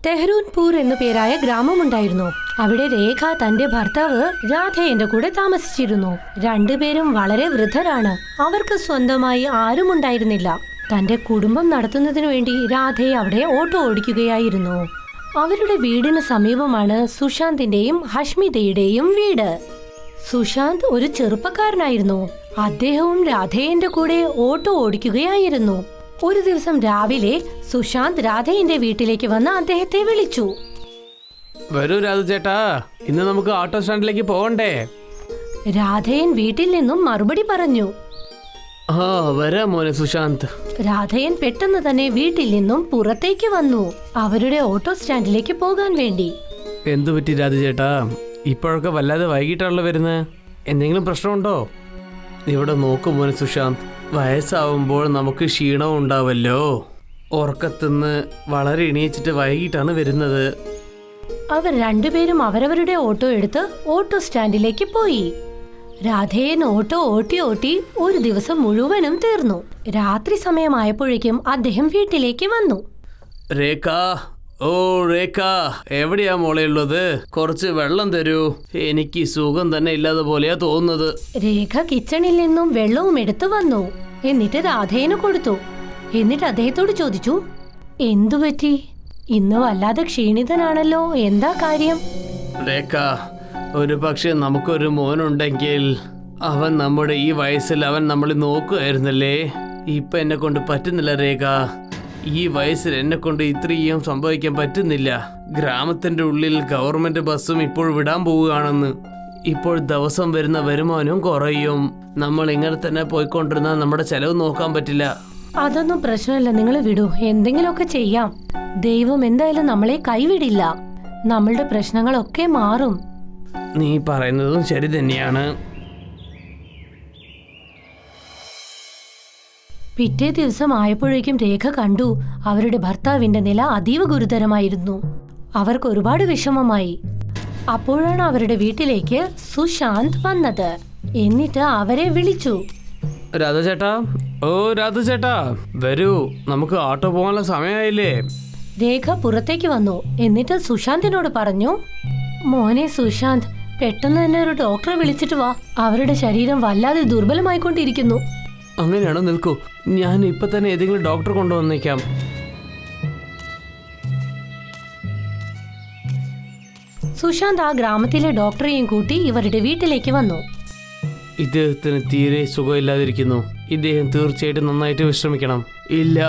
തെഹ്റൂൻപൂർ എന്നു പേരായ ഗ്രാമമുണ്ടായിരുന്നു. അവിടെ രേഖ തന്റെ ഭർത്താവ് രാധേയന്റെ കൂടെ താമസിച്ചിരുന്നു. രണ്ടുപേരും വളരെ വൃദ്ധരാണ്. അവർക്ക് സ്വന്തമായി ആരും ഉണ്ടായിരുന്നില്ല. തന്റെ കുടുംബം നടത്തുന്നതിനു വേണ്ടി രാധയെ അവിടെ ഓട്ടോ ഓടിക്കുകയായിരുന്നു. അവരുടെ വീടിന് സമീപമാണ് സുശാന്തിന്റെയും ഹഷ്മിതയുടെയും വീട്. സുശാന്ത് ഒരു ചെറുപ്പക്കാരനായിരുന്നു. അദ്ദേഹവും രാധേയന്റെ കൂടെ ഓട്ടോ ഓടിക്കുകയായിരുന്നു. ഒരു ദിവസം രാവിലെ സുശാന്ത് രാധേയന്റെ വീട്ടിലേക്ക് വന്ന് അദ്ദേഹത്തെ വിളിച്ചു. വരൂ രാധ ചേട്ടാ, ഇന്ന് നമുക്ക് ഓട്ടോ സ്റ്റാൻഡിലേക്ക് പോകണ്ടേ? രാധേയൻ വീട്ടിൽ നിന്നും മറുപടി പറഞ്ഞു. ആ വരാം മോനെ സുശാന്ത്. രാധേയൻ പെട്ടെന്ന് തന്നെ വീട്ടിൽ നിന്നും പുറത്തേക്ക് വന്നു, അവരുടെ ഓട്ടോ സ്റ്റാൻഡിലേക്ക് പോകാൻ വേണ്ടി. എന്തു പറ്റി രാധ ചേട്ടാ, ഇപ്പോഴൊക്കെ വല്ലാതെ വൈകിട്ടാണല്ലോ വരുന്നത്? എന്തെങ്കിലും പ്രശ്നമുണ്ടോ? ഇവിടെ നോക്കൂ മോനെ സുശാന്ത്, വയസ്സാവുമ്പോൾ നമുക്ക് ക്ഷീണവും ഉണ്ടാവല്ലോ. ഉറക്കത്തിന്ന് വളരെ എണീച്ചിട്ട് വൈകിട്ടാണ് വരുന്നത്. അവർ രണ്ടുപേരും അവരവരുടെ ഓട്ടോ എടുത്ത് ഓട്ടോ സ്റ്റാൻഡിലേക്ക് പോയി. രാധേയൻ ഓട്ടോ ഓട്ടി ഓട്ടി ഒരു ദിവസം മുഴുവനും തീർന്നു. രാത്രി സമയമായപ്പോഴേക്കും അദ്ദേഹം വീട്ടിലേക്ക് വന്നു. രേഖ, ഓ രേഖ, എവിടെയാ മോളെ ഉള്ളത്? കുറച്ച് വെള്ളം തരൂ, എനിക്ക് സുഖം തന്നെ ഇല്ലാതെ പോലെയാ തോന്നുന്നത്. രേഖ കിച്ചണിൽ നിന്നും വെള്ളവും എടുത്തു വന്നു. എന്നിട്ട് രാധേയന് കൊടുത്തു. എന്നിട്ട് അദ്ദേഹത്തോട് ചോദിച്ചു, എന്തു പറ്റി? ഇന്ന് വല്ലാതെ ക്ഷീണിതനാണല്ലോ, എന്താ കാര്യം? രേഖ, ഒരു പക്ഷെ നമുക്കൊരു മോനുണ്ടെങ്കിൽ അവൻ നമ്മുടെ ഈ വയസ്സിൽ അവൻ നമ്മളെ നോക്കുമായിരുന്നല്ലേ. ഇപ്പൊ എന്നെ കൊണ്ട് പറ്റുന്നില്ല രേഖ. ഈ വയസ്സിൽ എന്നെ കൊണ്ട് ഇത്രയും സംഭവിക്കാൻ പറ്റുന്നില്ല. ഗ്രാമത്തിന്റെ ഉള്ളിൽ ഗവൺമെന്റ് ബസ്സും ഇപ്പോൾ വിടാൻ പോവുകയാണെന്ന്. ഇപ്പോൾ ദിവസം വരുന്ന വരുമാനവും കുറയും. നമ്മൾ ഇങ്ങനെ തന്നെ പോയിക്കൊണ്ടിരുന്നാൽ നമ്മുടെ ചെലവ് നോക്കാൻ പറ്റില്ല. അതൊന്നും പ്രശ്നമില്ല, നിങ്ങൾ വിടൂ, എന്തെങ്കിലുമൊക്കെ ചെയ്യാം. ദൈവം എന്തായാലും നമ്മളെ കൈവിടില്ല. നമ്മളുടെ പ്രശ്നങ്ങളൊക്കെ മാറും. നീ പറയുന്നതും ശരി തന്നെയാണ്. പിറ്റേ ദിവസം ആയപ്പോഴേക്കും രേഖ കണ്ടു അവരുടെ ഭർത്താവിന്റെ നില അതീവ ഗുരുതരമായിരുന്നു. അവർക്ക് ഒരുപാട് വിഷമമായി. അപ്പോഴാണ് അവരുടെ വീട്ടിലേക്ക് സുശാന്ത് വന്നത്. എന്നിട്ട് അവരെ വിളിച്ചു. രാധ ചേട്ടാ, ഓ രാധ ചേട്ടാ, വരൂ, നമുക്ക് ഓട്ടോ പോകാനുള്ള സമയമായില്ലേ? രേഖ പുറത്തേക്ക് വന്നു. എന്നിട്ട് സുശാന്തിനോട് പറഞ്ഞു, മോനെ സുശാന്ത്, പെട്ടെന്ന് തന്നെ ഒരു ഡോക്ടറെ വിളിച്ചിട്ട് വാ. അവരുടെ ശരീരം വല്ലാതെ ദുർബലമായിക്കൊണ്ടിരിക്കുന്നു. അങ്ങനെയാണോ? നിൽക്കൂ, ഞാൻ ഇപ്പൊ തന്നെ ഏതെങ്കിലും ഡോക്ടർ കൊണ്ടുവന്നേക്കാം. സുശാന്ത് ആ ഗ്രാമത്തിലെ ഡോക്ടറെയും കൂട്ടി ഇവരുടെ വീട്ടിലേക്ക് വന്നു. ഇദ്ദേഹത്തിന് തീരെ സുഖമില്ലാതിരിക്കുന്നു. ഇദ്ദേഹം തീർച്ചയായിട്ടും നന്നായിട്ട് വിശ്രമിക്കണം. ഇല്ല,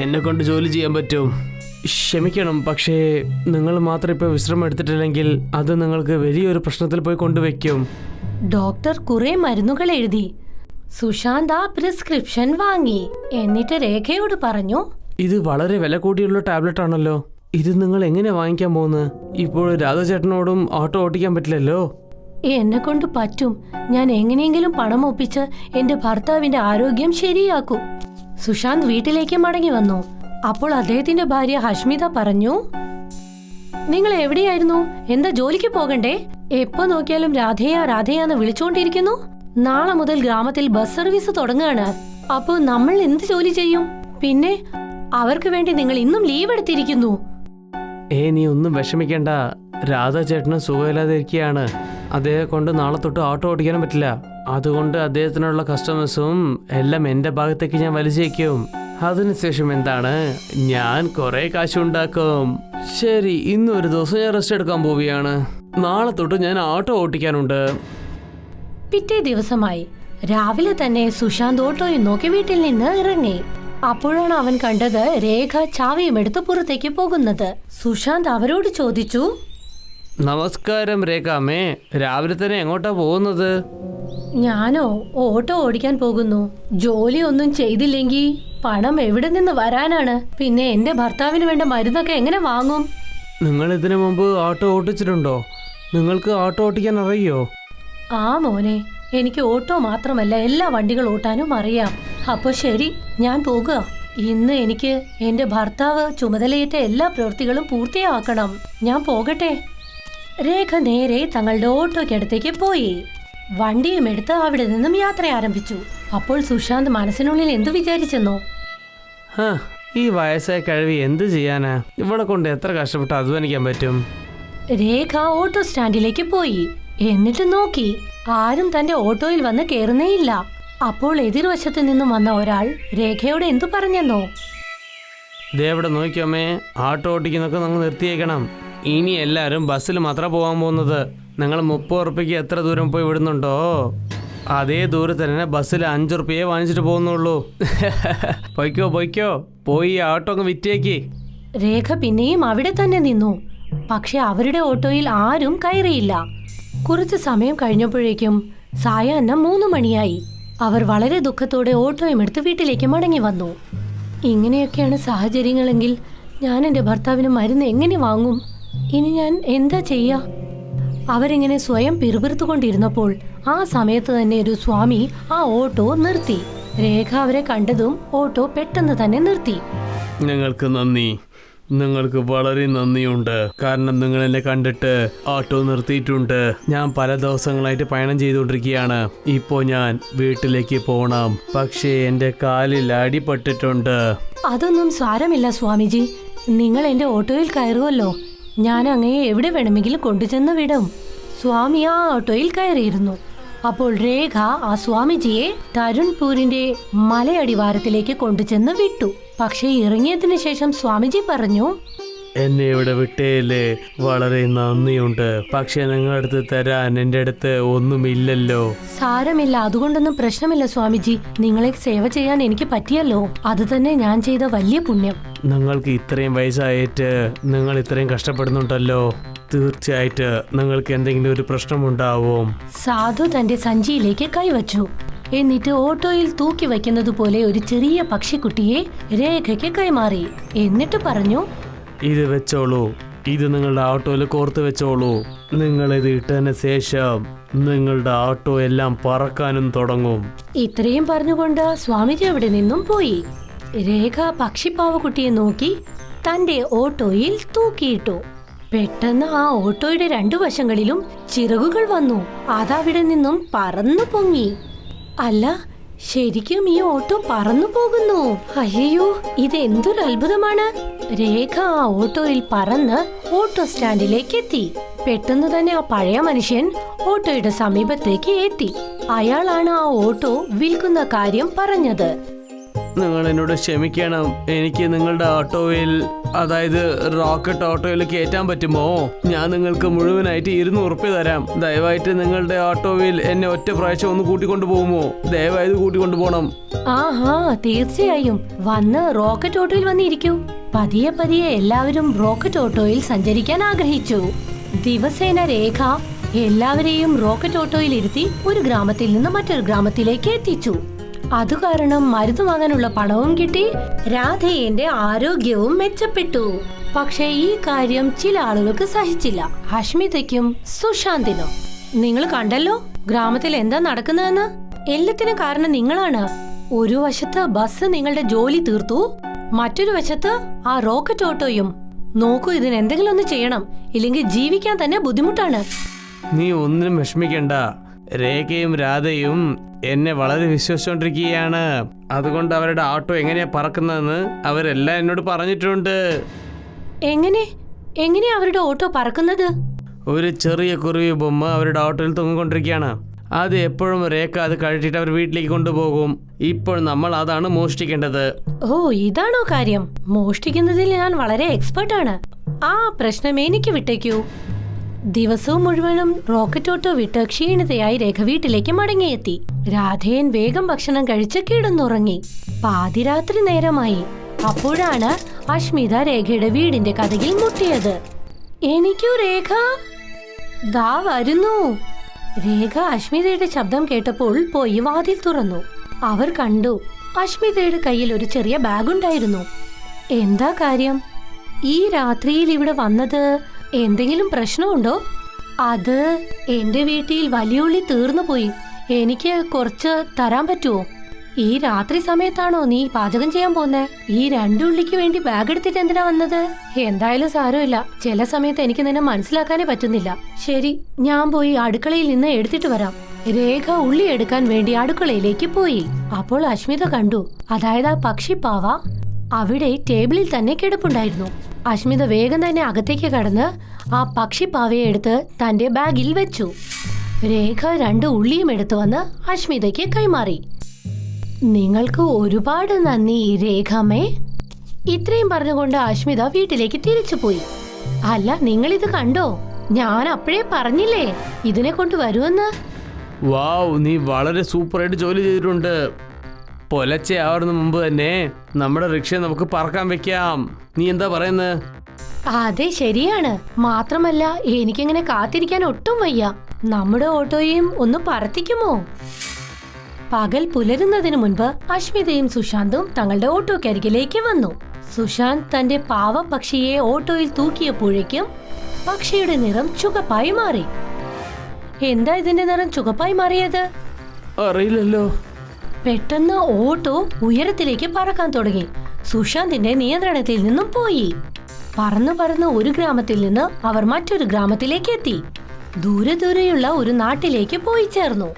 എന്നെ കൊണ്ട് ജോലി ചെയ്യാൻ പറ്റും. ക്ഷമിക്കണം, പക്ഷേ നിങ്ങൾ മാത്രം ഇപ്പൊ വിശ്രമം എടുത്തിട്ടില്ലെങ്കിൽ അത് നിങ്ങൾക്ക് വലിയൊരു പ്രശ്നത്തിൽ പോയി കൊണ്ടുവയ്ക്കും. ഡോക്ടർ കുറെ മരുന്നുകൾ എഴുതി. സുശാന്ത് ആ പ്രിസ്ക്രിപ്ഷൻ വാങ്ങി. എന്നിട്ട് രേഖയോട് പറഞ്ഞു, ഇത് വളരെ വില കൂടിയുള്ള ടാബ്ലറ്റ് ആണല്ലോ. ഇത് നിങ്ങൾ എങ്ങനെ വാങ്ങിക്കാൻ പോകുന്നത്? ഇപ്പോൾ രാധചേട്ടനോടും ഓട്ടോ ഓട്ടിക്കാൻ പറ്റില്ലല്ലോ. എന്നെ കൊണ്ട് പറ്റും. ഞാൻ എങ്ങനെയെങ്കിലും പണം ഒപ്പിച്ച് എന്റെ ഭർത്താവിന്റെ ആരോഗ്യം ശരിയാക്കും. സുശാന്ത് വീട്ടിലേക്ക് മടങ്ങി വന്നു. അപ്പോൾ അദ്ദേഹത്തിന്റെ ഭാര്യ ഹഷ്മിത പറഞ്ഞു, നിങ്ങൾ എവിടെയായിരുന്നു? എന്താ ജോലിക്ക് പോകണ്ടേ? എപ്പോ നോക്കിയാലും രാധേയ രാധേയാന്ന് വിളിച്ചുകൊണ്ടിരിക്കുന്നു. നാളെ മുതൽ ഗ്രാമത്തിൽ ബസ് സർവീസ് തുടങ്ങുകയാണ്. അപ്പോ നമ്മൾ എന്ത് ജോലി ചെയ്യും? പിന്നെ അവർക്ക് വേണ്ടി നിങ്ങൾ ഇന്നും ലീവ് എടുത്തിരിക്കുന്നു. നീ ഒന്നും വിഷമിക്കേണ്ട. രാധാചേട്ടന് സുഖമില്ലാതിരിക്കുകയാണ്. അദ്ദേഹം കൊണ്ട് നാളെ തൊട്ട് ഓട്ടോ ഓടിക്കാനും പറ്റില്ല. അതുകൊണ്ട് അദ്ദേഹത്തിനുള്ള കസ്റ്റമേഴ്സും എല്ലാം എൻ്റെ ഭാഗത്തേക്ക് ഞാൻ വലിച്ചേക്കും. അതിനുശേഷം എന്താണ്, ഞാൻ കുറെ കാശുണ്ടാക്കും. ശരി, ഇന്നൊരു ദിവസം ഞാൻ റെസ്റ്റ് എടുക്കാൻ പോവുകയാണ്. നാളെ തൊട്ട് ഞാൻ ഓട്ടോ ഓട്ടിക്കാനുണ്ട്. പിറ്റേ ദിവസമായി. രാവിലെ തന്നെ സുശാന്ത് ഓട്ടോയും നോക്കി വീട്ടിൽ നിന്ന് ഇറങ്ങി. അപ്പോഴാണ് അവൻ കണ്ടത് രേഖ ചാവിയും എടുത്ത് പുറത്തേക്ക് പോകുന്നത്. സുശാന്ത് അവരോട് ചോദിച്ചു, നമസ്കാരം രേഖാമ്മേ, രാവിലെ തന്നെ എങ്ങോട്ടാ പോകുന്നത്? ഞാനോ ഓട്ടോ ഓടിക്കാൻ പോകുന്നു. ജോലി ഒന്നും ചെയ്തില്ലെങ്കിൽ പണം എവിടെ നിന്ന് വരാനാണ്? പിന്നെ എന്റെ ഭർത്താവിന് വേണ്ട മരുന്നൊക്കെ എങ്ങനെ വാങ്ങും? നിങ്ങൾ ഇതിനു മുമ്പ് ഓട്ടോ ഓട്ടിച്ചിട്ടുണ്ടോ? നിങ്ങൾക്ക് ഓട്ടോ ഓട്ടിക്കാൻ അറിയോ? ആ മോനെ, എനിക്ക് ഓട്ടോ മാത്രമല്ല എല്ലാ വണ്ടികൾ ഓട്ടാനും അറിയാം. അപ്പൊ ശരി, ഞാൻ പോകുക. ഇന്ന് എനിക്ക് എന്റെ ഭർത്താവ് ചുമതലയേറ്റ എല്ലാ പ്രവൃത്തികളും പൂർത്തിയാക്കണം. ഞാൻ പോകട്ടെ. രേഖ നേരെ തങ്ങളുടെ ഓട്ടോയ്ക്കടുത്തേക്ക് പോയി. വണ്ടിയും എടുത്ത് അവിടെ നിന്നും യാത്ര ആരംഭിച്ചു. അപ്പോൾ സുശാന്ത് മനസ്സിനുള്ളിൽ എന്തു വിചാരിച്ചെന്നോ? ഈ വയസ്സായ കഴിവ് എന്ത് ചെയ്യാനാ? ഇവിടെ കൊണ്ട് എത്ര കഷ്ടപ്പെട്ട് അധ്വാനിക്കാൻ പറ്റും? രേഖ ഓട്ടോ സ്റ്റാൻഡിലേക്ക് പോയി. എന്നിട്ട് നോക്കി, ആരും തന്റെ ഓട്ടോയിൽ വന്ന് കയറുന്നേയില്ല. അപ്പോൾ എതിർവശത്ത് നിന്നും വന്ന ഒരാൾ രേഖയോട് എന്തു പറഞ്ഞെന്നോ? ദേവിടെ നോക്കിയോമേ, ആട്ടോ ഓട്ടിക്കുന്നൊക്കെ നിങ്ങൾ നിർത്തിയേക്കണം. ഇനി എല്ലാവരും ബസ്സിൽ മാത്രം പോകാൻ പോകുന്നത്. നിങ്ങൾ 30 ഉറുപ്പിക്ക് എത്ര ദൂരം പോയി വിടുന്നുണ്ടോ അതേ ദൂരത്ത് തന്നെ ബസ്സിൽ 5 ഉറുപ്പിയെ വാങ്ങിച്ചിട്ട് പോകുന്നുള്ളൂ. പൊയ്ക്കോ പോയി ആട്ടോ അങ്ങ് വിറ്റേക്ക്. രേഖ പിന്നെയും അവിടെ തന്നെ നിന്നു. പക്ഷെ അവരുടെ ഓട്ടോയിൽ ആരും കയറിയില്ല. കുറച്ച് സമയം കഴിഞ്ഞപ്പോഴേക്കും സായാഹ്നം 3 മണിയായി. അവർ വളരെ ദുഃഖത്തോടെ ഓട്ടോയും എടുത്ത് വീട്ടിലേക്ക് മടങ്ങി വന്നു. ഇങ്ങനെയൊക്കെയാണ് സാഹചര്യങ്ങളെങ്കിൽ ഞാൻ എൻ്റെ ഭർത്താവിന് മരുന്ന് എങ്ങനെ വാങ്ങും? ഇനി ഞാൻ എന്താ ചെയ്യാ? അവരിങ്ങനെ സ്വയം പിറുപിറുത്തുകൊണ്ടിരുന്നപ്പോൾ ആ സമയത്ത് തന്നെ ഒരു സ്വാമി ആ ഓട്ടോ നിർത്തി. രേഖ അവരെ കണ്ടതും ഓട്ടോ പെട്ടെന്ന് തന്നെ നിർത്തി. നിങ്ങൾക്ക് നന്ദി, നിങ്ങൾക്ക് വളരെ നന്ദിയുണ്ട്. കാരണം നിങ്ങൾ എന്നെ കണ്ടിട്ട് ഓട്ടോ നിർത്തിയിട്ടുണ്ട്. ഞാൻ പല ദിവസങ്ങളായിട്ട് പയണം ചെയ്തുകൊണ്ടിരിക്കുകയാണ്. ഇപ്പോൾ ഞാൻ വീട്ടിലേക്ക് പോകണം. പക്ഷേ എൻ്റെ കാലിൽ അടിപെട്ടിട്ടുണ്ട്. അതൊന്നും സാരമില്ല സ്വാമിജി, നിങ്ങൾ എൻ്റെ ഓട്ടോയിൽ കയറുമല്ലോ. ഞാൻ അങ്ങയെ എവിടെ വേണമെങ്കിലും കൊണ്ടുചെന്ന് വിടും. സ്വാമി ആ ഓട്ടോയിൽ കയറിയിരുന്നു. അപ്പോൾ രേഖ ആ സ്വാമിജിയെ തരുൺപൂരിന്റെ മലയടിവാരത്തിലേക്ക് കൊണ്ടുചെന്ന് വിട്ടു. പക്ഷേ ഇറങ്ങിയതിനു ശേഷം സ്വാമിജി പറഞ്ഞു, എന്നെ ഇവിടെ വിട്ടേലേ വളരെ നന്ദിയുണ്ട്. പക്ഷെ നിങ്ങളുടെ അടുത്ത് തരാൻ എൻ്റെ അടുത്ത് ഒന്നുമില്ലല്ലോ. സാരമില്ല, അതുകൊണ്ടൊന്നും പ്രശ്നമില്ല സ്വാമിജി. നിങ്ങളെ സേവ ചെയ്യാൻ എനിക്ക് പറ്റിയല്ലോ. അത് തന്നെ ഞാൻ ചെയ്ത വലിയ പുണ്യം. നിങ്ങൾക്ക് ഇത്രയും വയസ്സായിട്ട് നിങ്ങൾ ഇത്രയും കഷ്ടപ്പെടുന്നുണ്ടല്ലോ. തീർച്ചയായിട്ട് നിങ്ങൾക്ക് എന്തെങ്കിലും ഒരു പ്രശ്നമുണ്ടാവും. സാധു തന്റെ സഞ്ചിയിലേക്ക് കൈവച്ചു. എന്നിട്ട് ഓട്ടോയിൽ തൂക്കി വയ്ക്കുന്നത് പോലെ ഒരു ചെറിയ പക്ഷിക്കുട്ടിയെ രേഖയ്ക്ക് കൈമാറി. എന്നിട്ട് പറഞ്ഞു, ഇത് വെച്ചോളൂ. ഇത് നിങ്ങളുടെ ഓട്ടോയിൽ കോർത്ത് വെച്ചോളൂ. നിങ്ങളിത് ഇട്ടതിന് ശേഷം നിങ്ങളുടെ ഓട്ടോ എല്ലാം പറക്കാനും തുടങ്ങും. ഇത്രയും പറഞ്ഞുകൊണ്ട് സ്വാമിജി അവിടെ നിന്നും പോയി. രേഖ പക്ഷിപ്പാവക്കുട്ടിയെ നോക്കി തന്റെ ഓട്ടോയിൽ തൂക്കിയിട്ടു. പെട്ടെന്ന് ആ ഓട്ടോയുടെ 2 വശങ്ങളിലും ചിറകുകൾ വന്നു. അതവിടെ നിന്നും പറന്നു പൊങ്ങി. അല്ല, ശരിക്കും ഈ ഓട്ടോ പറന്നു പോകുന്നു. അയ്യോ, ഇത് എന്തൊരു അത്ഭുതമാണ്! രേഖ ആ ഓട്ടോയിൽ പറന്ന് ഓട്ടോ സ്റ്റാൻഡിലേക്ക് എത്തി. പെട്ടെന്ന് തന്നെ ആ പഴയ മനുഷ്യൻ ഓട്ടോയുടെ സമീപത്തേക്ക് എത്തി. അയാളാണ് ആ ഓട്ടോ വിൽക്കുന്ന കാര്യം പറഞ്ഞത്. നിങ്ങൾ എന്നോട് ക്ഷമിക്കണം. എനിക്ക് നിങ്ങളുടെ ഓട്ടോയിൽ, അതായത് റോക്കറ്റ് ഓട്ടോയിൽ കയറ്റാൻ പറ്റുമോ? ഞാൻ നിങ്ങൾക്ക് മുഴുവനായിട്ട് 200 ഉറുപ്പിക തരാം. ദയവായിട്ട് നിങ്ങളുടെ ഓട്ടോയിൽ എന്നെ ഒറ്റ പ്രാവശ്യം ഒന്ന് കൂട്ടിക്കൊണ്ടു പോകുമോ? ദയവായത് കൂട്ടിക്കൊണ്ടു പോകണം. ആഹാ, തീർച്ചയായും. വന്ന് റോക്കറ്റ് ഓട്ടോയിൽ വന്നിരിക്കൂ. പതിയെ പതിയെ എല്ലാവരും റോക്കറ്റ് ഓട്ടോയിൽ സഞ്ചരിക്കാൻ ആഗ്രഹിച്ചു. ദിവസേന രേഖ എല്ലാവരെയും റോക്കറ്റ് ഓട്ടോയിൽ ഇരുത്തി ഒരു ഗ്രാമത്തിൽ നിന്ന് മറ്റൊരു ഗ്രാമത്തിലേക്ക് എത്തിച്ചു. അത് കാരണം മരുന്ന് വാങ്ങാനുള്ള പണവും കിട്ടി. രാധയുടെ ആരോഗ്യവും മെച്ചപ്പെട്ടു. പക്ഷേ ഈ കാര്യം ചില ആളുകൾക്ക് സഹിച്ചില്ല. അഷ്മിതയ്ക്കും സുശാന്തിനും. നിങ്ങൾ കണ്ടല്ലോ ഗ്രാമത്തിൽ എന്താ നടക്കുന്നതെന്ന്. എല്ലാത്തിനും കാരണം നിങ്ങളാണ്. ഒരു വശത്ത് ബസ് നിങ്ങളുടെ ജോലി തീർത്തു, മറ്റൊരു വശത്ത് ആ റോക്കറ്റ് ഓട്ടോയും. നോക്കൂ, ഇതിന് എന്തെങ്കിലും ഒന്ന് ചെയ്യണം, ഇല്ലെങ്കിൽ ജീവിക്കാൻ തന്നെ ബുദ്ധിമുട്ടാണ്. നീ ഒന്നിനും വിഷമിക്കണ്ട. രേഖയും രാധയും എന്നെ വളരെ വിശ്വസിച്ചുകൊണ്ടിരിക്കുകയാണ്. അതുകൊണ്ട് അവരുടെ ഓട്ടോ എങ്ങനെയാ പറക്കുന്നതെന്ന് അവരെല്ലാം എന്നോട് പറഞ്ഞിട്ടുണ്ട്. എങ്ങനെ അവരുടെ ഓട്ടോ പറക്കുന്നത്? ഒരു ചെറിയ കുരുവി ബൊമ്മ അവരുടെ ഓട്ടോയിൽ തൂങ്ങിക്കൊണ്ടിരിക്കുകയാണ്. അത് എപ്പോഴും രേഖ അത് കഴിച്ചിട്ട് അവർ വീട്ടിലേക്ക് കൊണ്ടുപോകും. ഇപ്പോൾ നമ്മൾ അതാണ് മോഷ്ടിക്കേണ്ടത്. ഓ, ഇതാണോ കാര്യം? മോഷ്ടിക്കുന്നതിൽ ഞാൻ വളരെ എക്സ്പെർട്ടാണ്. ആ പ്രശ്നം എനിക്ക് വിട്ടേക്കൂ. ദിവസവും മുഴുവനും റോക്കറ്റ് ഓട്ടോ വിട്ട് ക്ഷീണിതയായി രേഖ വീട്ടിലേക്ക് മടങ്ങിയെത്തി. രാധയൻ വേഗം ഭക്ഷണം കഴിച്ച് കിടന്നുറങ്ങി. പാതിരാത്രി നേരമായി. അപ്പോഴാണ് അഷ്മിത രേഖയുടെ വീടിന്റെ കതകിൽ മുട്ടിയത്. എനിക്കു രേഖ, ദാ വരുന്നു. രേഖ അഷ്മിതയുടെ ശബ്ദം കേട്ടപ്പോൾ പോയി വാതിൽ തുറന്നു. അവർ കണ്ടു അഷ്മിതയുടെ കയ്യിൽ ഒരു ചെറിയ ബാഗ് ഉണ്ടായിരുന്നു. എന്താ കാര്യം? ഈ രാത്രിയിൽ ഇവിടെ വന്നത് എന്തെങ്കിലും പ്രശ്നമുണ്ടോ? അത് എന്റെ വീട്ടിൽ വലിയ ഉള്ളി തീർന്നു പോയി. എനിക്ക് കുറച്ച് തരാൻ പറ്റുമോ? ഈ രാത്രി സമയത്താണോ നീ പാചകം ചെയ്യാൻ പോന്നെ? ഈ 2 ഉള്ളിക്ക് വേണ്ടി ബാഗ് എടുത്തിട്ട് എന്തിനാ വന്നത്? എന്തായാലും സാരമില്ല. ചില സമയത്ത് എനിക്ക് നിന്നെ മനസ്സിലാക്കാനേ പറ്റുന്നില്ല. ശരി, ഞാൻ പോയി അടുക്കളയിൽ നിന്ന് എടുത്തിട്ട് വരാം. രേഖ ഉള്ളി എടുക്കാൻ വേണ്ടി അടുക്കളയിലേക്ക് പോയി. അപ്പോൾ അഷ്മിത കണ്ടു, അതായത് ആ പക്ഷിപ്പാവ അവിടെ ടേബിളിൽ തന്നെ കിടപ്പുണ്ടായിരുന്നു. അഷ്മിത വേഗം തന്നെ അകത്തേക്ക് കടന്ന് ആ പക്ഷിപ്പാവയെ എടുത്ത് തന്റെ ബാഗിൽ വെച്ചു. രേഖ 2 ഉള്ളിയും എടുത്തു വന്ന് അഷ്മിതയ്ക്ക് കൈമാറി. നിങ്ങൾക്ക് ഒരുപാട് നന്ദി രേഖാമ്മേ. ഇത്രയും പറഞ്ഞുകൊണ്ട് അഷ്മിത വീട്ടിലേക്ക് തിരിച്ചുപോയി. അല്ല, നിങ്ങളിത് കണ്ടോ? ഞാൻ അപ്പോഴേ പറഞ്ഞില്ലേ ഇതിനെ കൊണ്ട് വരുമെന്ന്. വാവ്, നീ വളരെ സൂപ്പറായിട്ട് ജോലി ചെയ്തിട്ടുണ്ട്. പൊലച്ചയാവുന്ന മുമ്പ് തന്നെ നമ്മുടെ റിക്ഷ നമുക്ക് പറക്കാൻ വെക്കാം. നീ എന്താ പറയുന്നത്? അതെ, ശരിയാണ്. മാത്രമല്ല എനിക്കിങ്ങനെ കാത്തിരിക്കാൻ ഒട്ടും വയ്യ. നമ്മുടെ ഓട്ടോയും ഒന്ന് പറത്തിക്കുമോ? പകൽ പുലരുന്നതിന് മുൻപ് അഷ്മിതയും സുശാന്തും തങ്ങളുടെ ഓട്ടോക്കരികിലേക്ക് വന്നു. സുശാന്ത് തന്റെ പാവ പക്ഷിയെ ഓട്ടോയിൽ തൂക്കിയപ്പോഴേക്കും പക്ഷിയുടെ നിറം ചുവപ്പായി മാറി. എന്താ ഇതിന്റെ നിറം ചുവപ്പായി മാറിയത്? അറിയില്ലല്ലോ. പെട്ടെന്ന് ഓട്ടോ ഉയരത്തിലേക്ക് പറക്കാൻ തുടങ്ങി. സുശാന്തിന്റെ നിയന്ത്രണത്തിൽ നിന്നും പോയി. പറന്നു പറന്ന് ഒരു ഗ്രാമത്തിൽ നിന്ന് അവർ മറ്റൊരു ഗ്രാമത്തിലേക്ക് എത്തി. ദൂരെ ദൂരെയുള്ള ഒരു നാട്ടിലേക്ക് പോയി ചേർന്നു.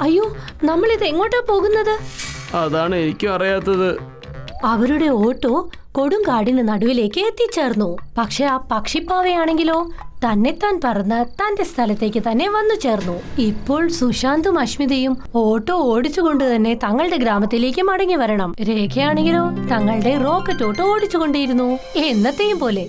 അയ്യോ, നമ്മളിത് എങ്ങോട്ടാ പോകുന്നത്? അതാണ് എനിക്കും അറിയാത്തത്. അവരുടെ ഓട്ടോ കൊടുങ്കാടിന് നടുവിലേക്ക് എത്തിച്ചേർന്നു. പക്ഷെ ആ പക്ഷിപ്പാവയാണെങ്കിലോ തന്നെത്താൻ പറന്ന് തന്റെ സ്ഥലത്തേക്ക് തന്നെ വന്നു ചേർന്നു. ഇപ്പോൾ സുശാന്തും അഷ്മിതയും ഓട്ടോ ഓടിച്ചുകൊണ്ട് തന്നെ തങ്ങളുടെ ഗ്രാമത്തിലേക്ക് മടങ്ങി വരണം. രേഖയാണെങ്കിലോ തങ്ങളുടെ റോക്കറ്റ് ഓട്ടോ ഓടിച്ചുകൊണ്ടിരുന്നു, എന്നത്തെയും പോലെ.